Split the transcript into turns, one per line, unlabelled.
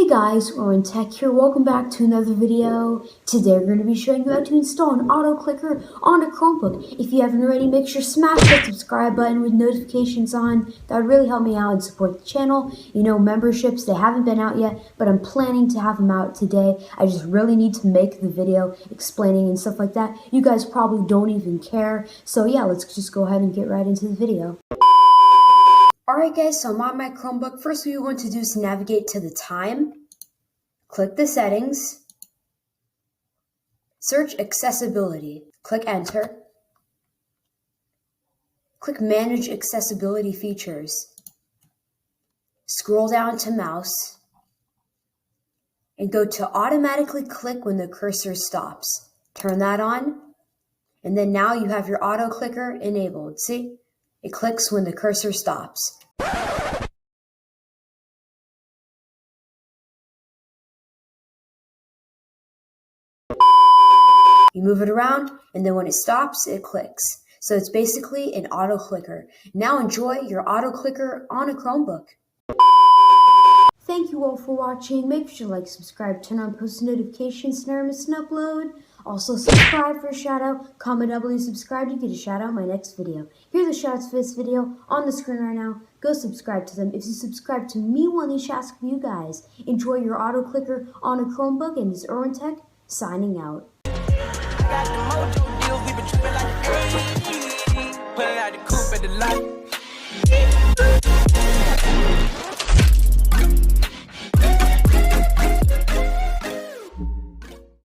Hey guys, IrwinTech here. Welcome back to another video. Today we're going to be showing you how to install an Autoclicker on a Chromebook. If you haven't already, make sure to smash that subscribe button with notifications on. That would really help me out and support the channel. You know, memberships, they haven't been out yet, but I'm planning to have them out today. I just really need to make the video explaining and stuff like that. You guys probably don't even care. So yeah, let's just go ahead and get right into the video. Alright guys, so I'm on my Chromebook. First what you want to do is navigate to the time. Click the settings. Search accessibility. Click enter. Click manage accessibility features. Scroll down to mouse. And go to automatically click when the cursor stops. Turn that on. And then now you have your auto clicker enabled. See? It clicks when the cursor stops. You move it around, and then when it stops, it clicks. So it's basically an auto clicker. Now enjoy your auto clicker on a Chromebook. Thank you all for watching. Make sure to like, subscribe, turn on post notifications to never miss an upload. Also subscribe for a shout out, comment down below, subscribe to get a shout out in my next video. Here are the shout outs for this video on the screen right now. Go subscribe to them. If you subscribe to me, one of these shout outs for you guys. Enjoy your auto clicker on a Chromebook, and this is IrwinTech signing out.
Got the mojo deals, we been tripping like crazy. Pulling out the coupe at the lot.